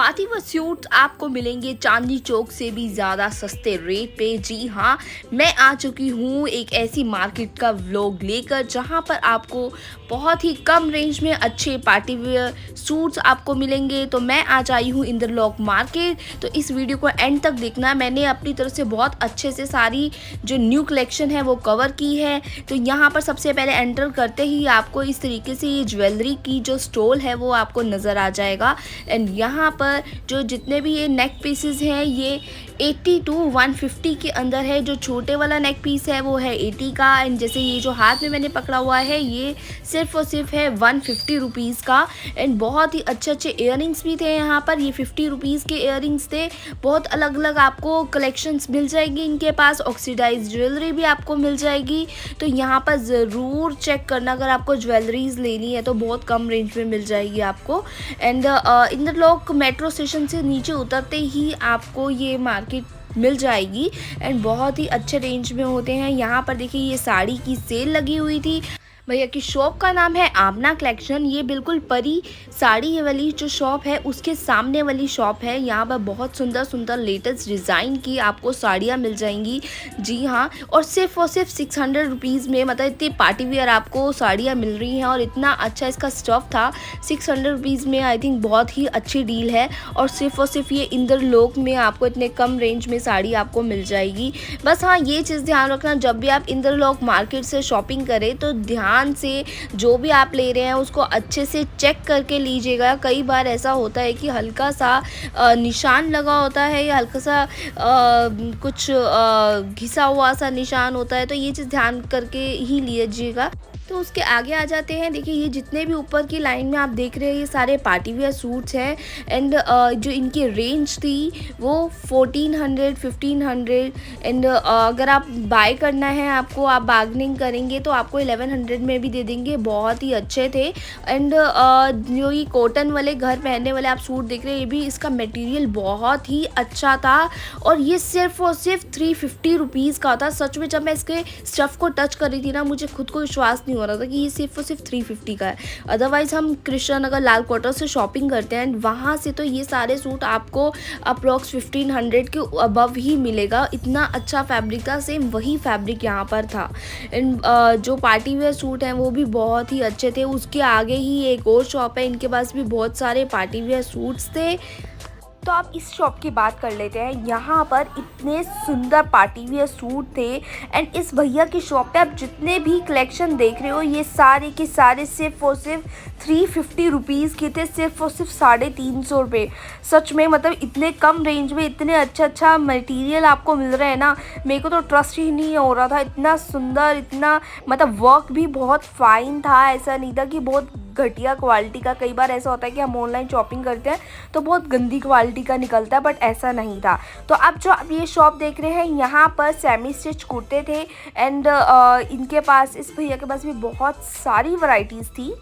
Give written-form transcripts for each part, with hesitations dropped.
Party wear suit आपको मिलेंगे चांदनी चौक से भी ज़्यादा सस्ते रेट पे। जी हाँ, मैं आ चुकी हूँ एक ऐसी मार्केट का व्लॉग लेकर जहाँ पर आपको बहुत ही कम रेंज में अच्छे पार्टी वेयर सूट्स आपको मिलेंगे। तो मैं आज आई हूँ इंद्रलोक मार्केट, तो इस वीडियो को एंड तक देखना। मैंने अपनी तरफ से बहुत अच्छे से सारी जो न्यू कलेक्शन है वो कवर की है। तो यहाँ पर सबसे पहले एंटर करते ही आपको इस तरीके से ये ज्वेलरी की जो स्टॉल है वो आपको नज़र आ जाएगा। एंड यहाँ पर जो जितने भी ये नेक पीसेस हैं ये 80 टू 150 के अंदर है। जो छोटे वाला नेक पीस है वो है 80 का। एंड जैसे ये जो हाथ में मैंने पकड़ा हुआ है ये सिर्फ और सिर्फ है 150 रुपीज़ का। एंड बहुत ही अच्छे इयररिंग्स भी थे यहाँ पर। ये 50 रुपीज़ के इयररिंग्स थे। बहुत अलग अलग आपको कलेक्शंस मिल जाएगी इनके पास। ऑक्सीडाइज ज्वेलरी भी आपको मिल जाएगी। तो यहाँ पर ज़रूर चेक करना, अगर आपको ज्वेलरीज लेनी है तो बहुत कम रेंज में मिल जाएगी आपको। एंड इंद्रलोक मेट्रो स्टेशन से नीचे उतरते ही आपको ये मार्केट मिल जाएगी। एंड बहुत ही अच्छे रेंज में होते हैं। यहाँ पर देखिए ये साड़ी की सेल लगी हुई थी। भैया की शॉप का नाम है आमना कलेक्शन। ये बिल्कुल परी साड़ी वाली जो शॉप है उसके सामने वाली शॉप है। यहाँ पर बहुत सुंदर सुंदर लेटेस्ट डिज़ाइन की आपको साड़ियाँ मिल जाएंगी। जी हाँ, और सिर्फ 600 रुपीज़ में, मतलब इतनी पार्टी वेयर आपको साड़ियाँ मिल रही हैं। और इतना अच्छा इसका स्टफ़ था 600 रुपीज़ में। आई थिंक बहुत ही अच्छी डील है। और सिर्फ ये इंद्रलोक में आपको इतने कम रेंज में साड़ी आपको मिल जाएगी। बस हाँ, ये चीज़ ध्यान रखना, जब भी आप इंद्रलोक मार्केट से शॉपिंग करें तो ध्यान से जो भी आप ले रहे हैं उसको अच्छे से चेक करके लीजिएगा। कई बार ऐसा होता है कि हल्का सा निशान लगा होता है या हल्का सा कुछ घिसा हुआ सा निशान होता है, तो ये चीज़ ध्यान करके ही लीजिएगा। तो उसके आगे आ जाते हैं। देखिए ये जितने भी ऊपर की लाइन में आप देख रहे हैं ये सारे पार्टी वेयर सूट्स हैं। एंड जो इनकी रेंज थी वो 1400 1500। एंड अगर आप बाय करना है आपको, आप बार्गेनिंग करेंगे तो आपको 1100 में भी दे देंगे। बहुत ही अच्छे थे। एंड जो ये कॉटन वाले घर पहनने वाले आप सूट देख रहे हैं, ये भी इसका मटेरियल बहुत ही अच्छा था। और ये सिर्फ और सिर्फ 350 रुपीज़ का था। सच में जब मैं इसके स्टफ़ को टच कर रही थी ना, मुझे खुद को विश्वास नहीं हो रहा था कि ये सिर्फ और सिर्फ 350 का है। अदरवाइज़ हम कृष्ण नगर लाल क्वार्टर से शॉपिंग करते हैं, वहाँ से तो ये सारे सूट आपको अप्रॉक्स 1500 के अबव ही मिलेगा। इतना अच्छा फैब्रिक था, सेम वही फैब्रिक यहाँ पर था। एंड जो पार्टी वेयर सूट हैं वो भी बहुत ही अच्छे थे। उसके आगे ही एक और शॉप है, इनके पास भी बहुत सारे पार्टी वेयर सूट्स थे। तो आप इस शॉप की बात कर लेते हैं। यहाँ पर इतने सुंदर पार्टी वेयर सूट थे। एंड इस भैया की शॉप पे आप जितने भी कलेक्शन देख रहे हो ये सारे के सारे सिर्फ और सिर्फ 350 रुपीज़ के थे। सिर्फ और सिर्फ 350 रुपये। सच में मतलब इतने कम रेंज में इतने अच्छा मटेरियल आपको मिल रहा है ना, मेरे को तो ट्रस्ट ही नहीं हो रहा था। इतना सुंदर, इतना मतलब वर्क भी बहुत फाइन था। ऐसा नहीं था कि बहुत घटिया क्वालिटी का। कई बार ऐसा होता है कि हम ऑनलाइन शॉपिंग करते हैं तो बहुत गंदी क्वालिटी का निकलता है, बट ऐसा नहीं था। तो अब जो आप ये शॉप देख रहे हैं यहाँ पर सेमी स्टिच कुर्ते थे। एंड इनके पास, इस भैया के पास भी बहुत सारी वैरायटीज़ थी।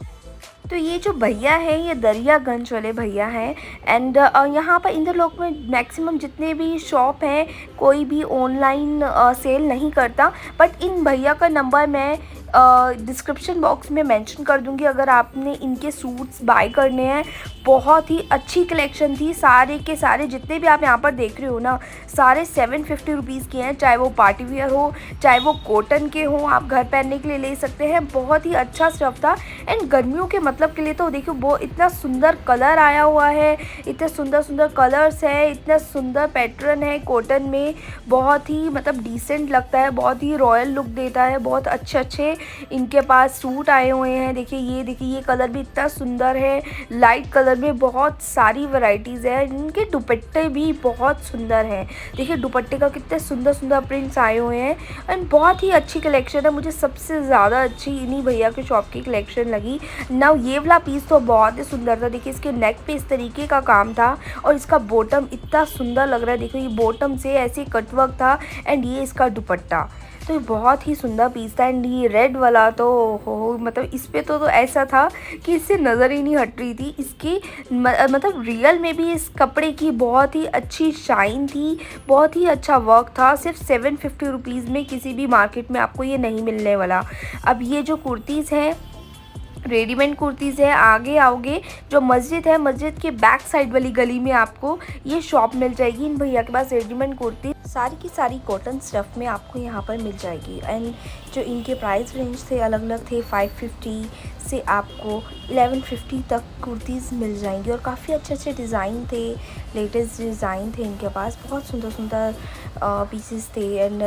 तो ये जो भैया है ये दरियागंज वाले भैया हैं। एंड यहाँ पर इंद्रलोक में मैक्सिमम जितने भी शॉप हैं कोई भी ऑनलाइन सेल नहीं करता। बट इन भैया का नंबर मैं डिस्क्रिप्शन बॉक्स में मेंशन कर दूंगी अगर आपने इनके सूट्स बाय करने हैं। बहुत ही अच्छी कलेक्शन थी। सारे के सारे जितने भी आप यहाँ पर देख रहे हो ना, सारे 750 रुपीज़ के हैं। चाहे वो पार्टी वेयर हो, चाहे वो कॉटन के हो, आप घर पहनने के लिए ले सकते हैं। बहुत ही अच्छा स्टफ़ था। एंड गर्मियों के मतलब के लिए तो देखियो वो इतना सुंदर कलर आया हुआ है, इतने सुंदर सुंदर कलर्स है, इतना सुंदर पैटर्न है कॉटन में। बहुत ही मतलब डिसेंट लगता है, बहुत ही रॉयल लुक देता है। बहुत अच्छे इनके पास सूट आए हुए हैं। देखिए ये कलर भी इतना सुंदर है, लाइट कलर में। बहुत सारी वैरायटीज़ है। इनके दुपट्टे भी बहुत सुंदर हैं। देखिए दुपट्टे का कितने सुंदर सुंदर प्रिंट्स आए हुए हैं। एंड बहुत ही अच्छी कलेक्शन है। मुझे सबसे ज़्यादा अच्छी इन्हीं भैया के शॉप की कलेक्शन लगी। ना ये वाला पीस तो बहुत ही सुंदर था। देखिए इसके नेक पे इस तरीके का काम था और इसका बॉटम इतना सुंदर लग रहा है। देखो ये बॉटम से ऐसे कटवर्क था। एंड ये इसका दुपट्टा, तो ये बहुत ही सुंदर पीस था। एंड ये रेड वाला तो हो मतलब इस पे तो ऐसा था कि इससे नज़र ही नहीं हट रही थी। इसकी मतलब रियल में भी इस कपड़े की बहुत ही अच्छी शाइन थी, बहुत ही अच्छा वर्क था। सिर्फ 750 रुपीज़ में किसी भी मार्केट में आपको ये नहीं मिलने वाला। अब ये जो कुर्तीज़ हैं रेडीमेड कुर्तीज़ है। आगे आओगे जो मस्जिद है, मस्जिद के बैक साइड वाली गली में आपको ये शॉप मिल जाएगी। इन भैया के पास रेडीमेड कुर्ती सारी की सारी कॉटन स्टफ़ में आपको यहाँ पर मिल जाएगी। एंड जो इनके प्राइस रेंज थे अलग अलग थे, 550 से आपको 1150 तक कुर्तीज़ मिल जाएंगी। और काफ़ी अच्छे अच्छे डिज़ाइन थे, लेटेस्ट डिज़ाइन थे इनके पास। बहुत सुंदर सुंदर पीसेस थे। एंड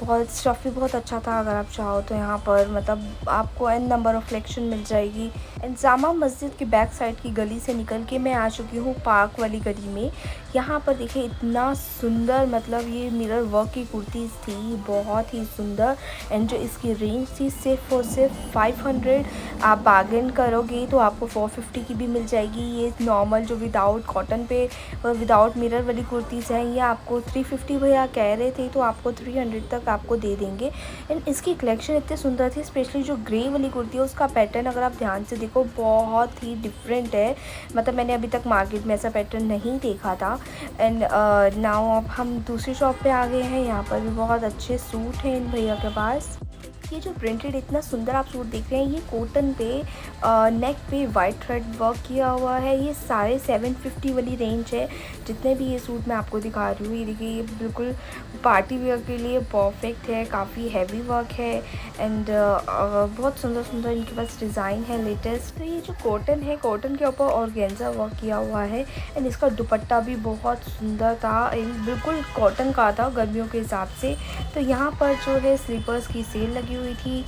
बहुत स्टफ़ भी बहुत अच्छा था। अगर आप चाहो तो यहाँ पर मतलब आपको एन नंबर ऑफ कलेक्शन मिल जाएगी। एंड जामा मस्जिद की बैक साइड की गली से निकल के मैं आ चुकी हूँ पार्क वाली गली में। यहाँ पर देखिए इतना सुंदर मतलब ये मिरर वर्क की कुर्तीज़ थी, बहुत ही सुंदर। एंड जो इसकी रेंज थी सिर्फ और सिर्फ 500। आप बार्गेन करोगे तो आपको 450 की भी मिल जाएगी। ये नॉर्मल जो विदाउट कॉटन पे विदाउट मिरर वाली कुर्तीज़ हैं ये आपको 350 भैया कह रहे थे, तो आपको 300 तक आपको दे देंगे। एंड इसकी कलेक्शन इतनी सुंदर थी, स्पेशली जो ग्रे वाली कुर्ती है उसका पैटर्न अगर आप ध्यान से देखो बहुत ही डिफरेंट है। मतलब मैंने अभी तक मार्केट में ऐसा पैटर्न नहीं देखा था। एंड नाउ अब हम दूसरी शॉप पे आ गए हैं। यहाँ पर भी बहुत अच्छे सूट हैं इन भैया के पास। ये जो प्रिंटेड इतना सुंदर आप सूट देख रहे हैं ये कॉटन पे नेक पे वाइट थ्रेड वर्क किया हुआ है। ये सारे 750 वाली रेंज है। जितने भी ये सूट मैं आपको दिखा रही हूँ ये देखिए, ये बिल्कुल पार्टी वेयर के लिए परफेक्ट है। काफ़ी हैवी वर्क है। एंड बहुत सुंदर सुंदर इनके पास डिज़ाइन है लेटेस्ट। तो ये जो कॉटन है, कॉटन के ऊपर ऑर्गेन्जा वर्क किया हुआ है। एंड इसका दुपट्टा भी बहुत सुंदर था, बिल्कुल कॉटन का था गर्मियों के हिसाब से। तो यहाँ पर जो है स्लीपर्स की सेल लगी हुई थी।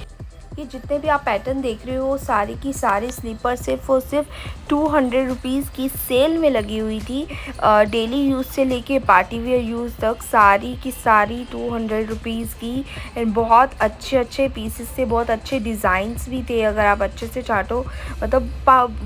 ये जितने भी आप पैटर्न देख रहे हो सारी की सारी स्लीपर सिर्फ और सिर्फ 200 रुपीज़ की सेल में लगी हुई थी। डेली यूज़ से लेके पार्टी वेयर यूज़ तक सारी की सारी 200 रुपीज़ की। एंड बहुत अच्छे अच्छे पीसेस थे, बहुत अच्छे डिज़ाइंस भी थे। अगर आप अच्छे से चाटो मतलब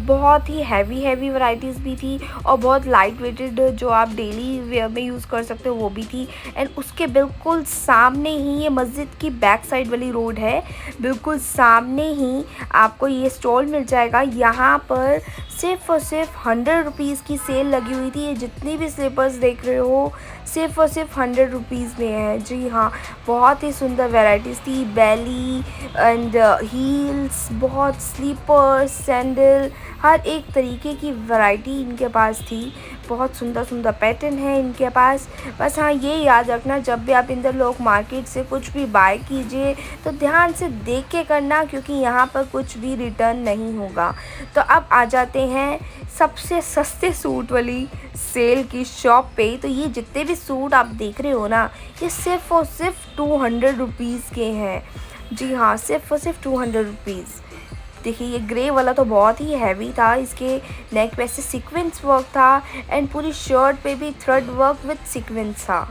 बहुत ही हैवी वैरायटीज़ भी थी और बहुत लाइट वेटेड जो आप डेली वेयर में यूज़ कर सकते हो वो भी थी। एंड उसके बिल्कुल सामने ही ये मस्जिद की बैक साइड वाली रोड है, बिल्कुल सामने ही आपको ये स्टॉल मिल जाएगा। यहाँ पर सिर्फ और सिर्फ 100 रुपीज़ की सेल लगी हुई थी। ये जितनी भी स्लीपर्स देख रहे हो सिर्फ और सिर्फ 100 रुपीज़ में है। जी हाँ, बहुत ही सुंदर वैरायटीज़ थी। बेली एंड हील्स, बहुत स्लीपर्स, सैंडल, हर एक तरीके की वैरायटी इनके पास थी। बहुत सुंदर सुंदर पैटर्न है इनके पास। बस हाँ ये याद रखना जब भी आप इंदरलोक मार्केट से कुछ भी बाय कीजिए तो ध्यान से देख के करना, क्योंकि यहाँ पर कुछ भी रिटर्न नहीं होगा। तो अब आ जाते हैं सबसे सस्ते सूट वाली सेल की शॉप पे। तो ये जितने भी सूट आप देख रहे हो ना ये सिर्फ और सिर्फ 200 रुपीज़ के हैं। जी हाँ, सिर्फ और सिर्फ 200 रुपीज़। देखिए ये ग्रे वाला तो बहुत ही हैवी था। इसके नेक पे से सीक्वेंस वर्क था एंड पूरी शर्ट पे भी थ्रेड वर्क विद सीक्वेंस था।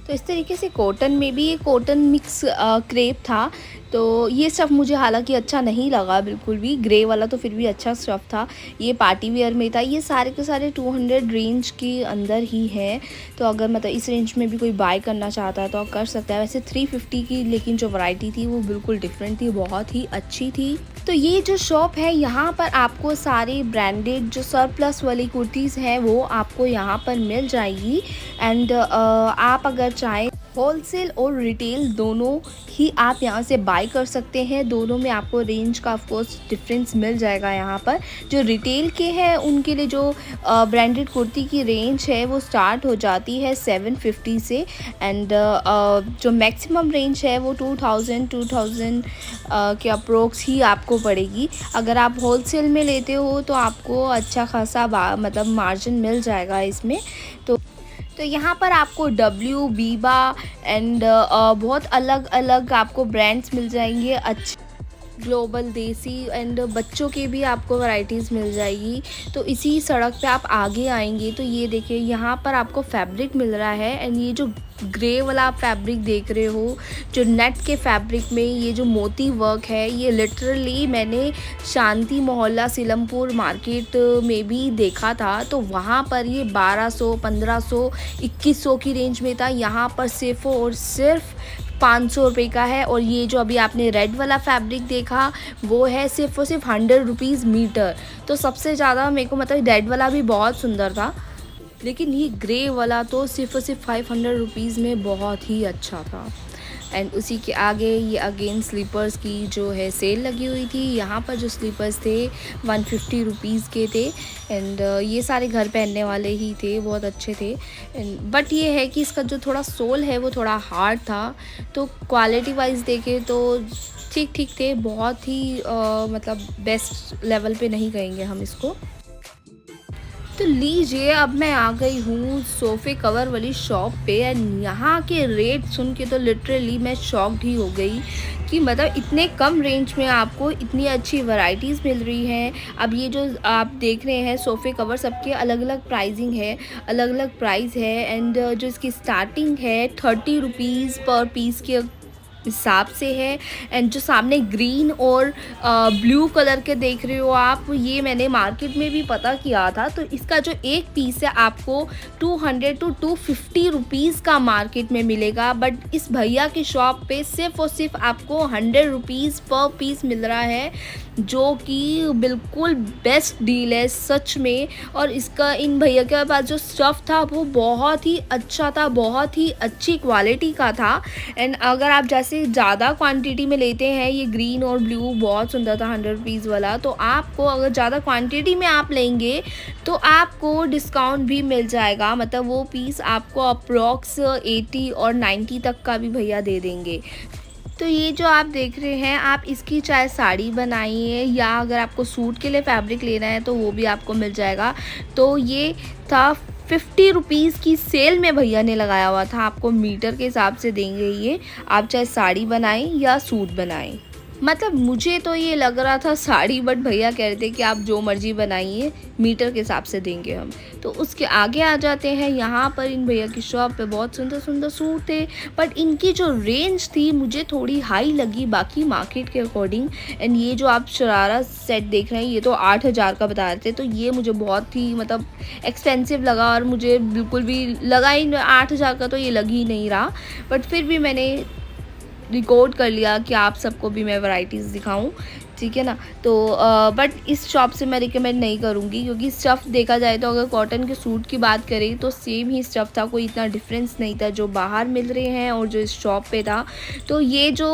तो इस तरीके से कॉटन में भी ये कॉटन मिक्स क्रेप था। तो ये स्टफ़ मुझे हालांकि अच्छा नहीं लगा बिल्कुल भी। ग्रे वाला तो फिर भी अच्छा स्टफ़ था, ये पार्टी वेयर में था। ये सारे के सारे 200 रेंज के अंदर ही है। तो अगर मतलब इस रेंज में भी कोई बाय करना चाहता है तो आप कर सकता है। वैसे 350 की लेकिन जो वैरायटी थी वो बिल्कुल डिफरेंट थी, बहुत ही अच्छी थी। तो ये जो शॉप है यहाँ पर आपको सारे ब्रांडेड जो सरप्लस वाली कुर्तीज़ हैं वो आपको यहाँ पर मिल जाएगी। एंड आप अगर चाहें होलसेल और रिटेल दोनों ही आप यहाँ से बाय कर सकते हैं। दोनों में आपको रेंज का ऑफकोर्स डिफरेंस मिल जाएगा। यहाँ पर जो रिटेल के हैं उनके लिए जो ब्रांडेड कुर्ती की रेंज है वो स्टार्ट हो जाती है 750 से। एंड जो मैक्सिमम रेंज है वो 2000 के अप्रोक्स ही आपको पड़ेगी। अगर आप होलसेल में लेते हो तो आपको अच्छा खासा मतलब मार्जिन मिल जाएगा इसमें। तो यहाँ पर आपको डब्ल्यू, बीबा एंड बहुत अलग अलग आपको ब्रांड्स मिल जाएंगे, अच्छे ग्लोबल, देसी एंड बच्चों के भी आपको वैरायटीज़ मिल जाएगी। तो इसी सड़क पे आप आगे आएंगे तो ये देखिए यहाँ पर आपको फैब्रिक मिल रहा है। एंड ये जो ग्रे वाला आप फैब्रिक देख रहे हो जो नेट के फैब्रिक में ये जो मोती वर्क है ये लिटरली मैंने शांति मोहल्ला सीलमपुर मार्केट में भी देखा था। तो वहाँ पर ये 1200, 1500, 2100 की रेंज में था। यहाँ पर सिर्फ और सिर्फ 500 रुपये का है। और ये जो अभी आपने रेड वाला फैब्रिक देखा वो है सिर्फ और सिर्फ 100 रुपीज़ मीटर। तो सबसे ज़्यादा मेरे को मतलब रेड वाला भी बहुत सुंदर था, लेकिन ये ग्रे वाला तो सिर्फ और सिर्फ 500 रुपीज़ में बहुत ही अच्छा था। एंड उसी के आगे ये अगेन स्लीपर्स की जो है सेल लगी हुई थी। यहाँ पर जो स्लीपर्स थे 150 रुपीज़ के थे एंड ये सारे घर पहनने वाले ही थे, बहुत अच्छे थे। एंड बट ये है कि इसका जो थोड़ा सोल है वो थोड़ा हार्ड था, तो क्वालिटी वाइज देखें तो ठीक ठीक थे, बहुत ही मतलब बेस्ट लेवल पे नहीं कहेंगे हम इसको। तो लीजिए अब मैं आ गई हूँ सोफ़े कवर वाली शॉप पे एंड यहाँ के रेट सुन के तो लिटरली मैं शॉक्ड ही हो गई कि मतलब इतने कम रेंज में आपको इतनी अच्छी वैरायटीज़ मिल रही हैं। अब ये जो आप देख रहे हैं सोफ़े कवर, सबके अलग अलग प्राइसिंग है, अलग अलग प्राइस है एंड जो इसकी स्टार्टिंग है 30 रुपीज़ पर पीस के हिसाब से है। एंड जो सामने ग्रीन और ब्लू कलर के देख रहे हो आप, ये मैंने मार्केट में भी पता किया था, तो इसका जो एक पीस है आपको 200 to 250 रुपीज़ का मार्केट में मिलेगा, बट इस भैया की शॉप पे सिर्फ और सिर्फ आपको 100 रुपीज़ पर पीस मिल रहा है, जो कि बिल्कुल बेस्ट डील है सच में। और इसका इन भैया के पास जो स्टफ़ था वो बहुत ही अच्छा था, बहुत ही अच्छी क्वालिटी का था। एंड अगर आप जैसे ज़्यादा क्वांटिटी में लेते हैं, ये ग्रीन और ब्लू बहुत सुंदर था 100 रुपीज़ वाला, तो आपको अगर ज़्यादा क्वांटिटी में आप लेंगे तो आपको डिस्काउंट भी मिल जाएगा, मतलब वो पीस आपको अप्रॉक्स 80 और 90 तक का भी भैया दे देंगे। तो ये जो आप देख रहे हैं, आप इसकी चाहे साड़ी बनाइए या अगर आपको सूट के लिए फैब्रिक लेना है तो वो भी आपको मिल जाएगा। तो ये था 50 रुपीज़ की सेल में भैया ने लगाया हुआ था, आपको मीटर के हिसाब से देंगे ये, आप चाहे साड़ी बनाएं या सूट बनाएं। मतलब मुझे तो ये लग रहा था साड़ी, बट भैया कह रहे थे कि आप जो मर्ज़ी बनाइए, मीटर के हिसाब से देंगे हम। तो उसके आगे आ जाते हैं, यहाँ पर इन भैया की शॉप पे बहुत सुंदर सुंदर सूट थे, बट इनकी जो रेंज थी मुझे थोड़ी हाई लगी बाकी मार्केट के अकॉर्डिंग। एंड ये जो आप शरारा सेट देख रहे हैं, ये तो 8000 का बता रहे थे, तो ये मुझे बहुत ही मतलब एक्सपेंसिव लगा और मुझे बिल्कुल भी लगा ही 8000 का तो ये लग ही नहीं रहा। बट फिर भी मैंने रिकॉर्ड कर लिया कि आप सबको भी मैं वैरायटीज़ दिखाऊं, ठीक है ना। तो बट इस शॉप से मैं रिकमेंड नहीं करूँगी, क्योंकि स्टफ़ देखा जाए तो अगर कॉटन के सूट की बात करें तो सेम ही स्टफ़ था, कोई इतना डिफरेंस नहीं था जो बाहर मिल रहे हैं और जो इस शॉप पे था। तो ये जो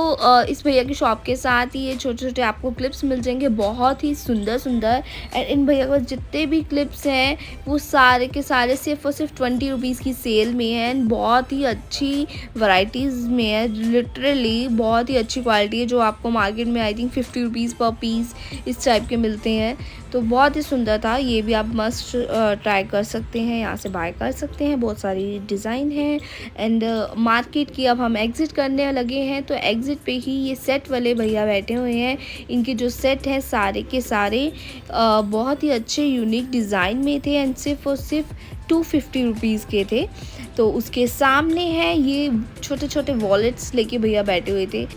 इस भैया की शॉप के साथ ही ये छोटे छोटे आपको क्लिप्स मिल जाएंगे, बहुत ही सुंदर सुंदर। एंड इन भैया के पास जितने भी क्लिप्स हैं वो सारे के सारे सिर्फ और सिर्फ 20 रुपीज़ की सेल में हैं एंड बहुत ही अच्छी वैरायटीज़ में है, लिटरली बहुत ही अच्छी क्वालिटी है, जो आपको मार्केट में आई थिंक 50 रुपीज़ पर पीस इस टाइप के मिलते हैं। तो बहुत ही सुंदर था, ये भी आप मस्ट ट्राई कर सकते हैं, यहाँ से बाय कर सकते हैं, बहुत सारी डिज़ाइन है। एंड मार्केट की अब हम एग्ज़िट करने लगे हैं, तो एग्ज़िट पे ही ये सेट वाले भैया बैठे हुए हैं। इनके जो सेट हैं सारे के सारे बहुत ही अच्छे यूनिक डिज़ाइन में थे एंड सिर्फ और सिर्फ 250 रुपीज़ के थे। तो उसके सामने है ये छोटे छोटे वॉलेट्स लेके भैया बैठे हुए थे,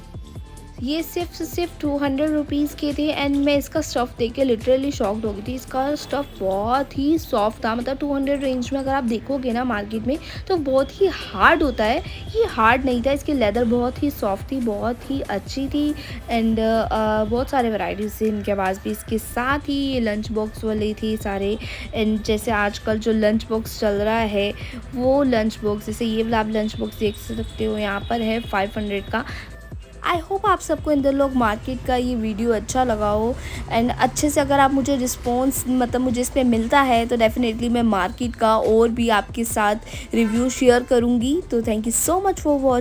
ये सिर्फ 200 रुपीज़ के थे। एंड मैं इसका स्टफ़ देख के लिटरली शॉक्ड हो गई थी, इसका स्टफ़ बहुत ही सॉफ्ट था, मतलब 200 रेंज में अगर आप देखोगे ना मार्केट में तो बहुत ही हार्ड होता है, ये हार्ड नहीं था, इसकी लेदर बहुत ही सॉफ्ट थी, बहुत ही अच्छी थी। एंड बहुत सारे वैरायटीज़ थे इनके पास भी। इसके साथ ही ये लंच बॉक्स वाले थे सारे, एंड जैसे आजकल जो लंच बॉक्स चल रहा है वो लंच बॉक्स, जैसे ये वाला आप लंच बॉक्स देख सकते हो, यहाँ पर है 500 का। आई होप आप सबको इंदरलोक मार्केट का ये वीडियो अच्छा लगा हो एंड अच्छे से अगर आप मुझे रिस्पॉन्स मतलब मुझे इस पर मिलता है तो डेफ़िनेटली मैं मार्केट का और भी आपके साथ रिव्यू शेयर करूँगी। तो thank you so much for watching.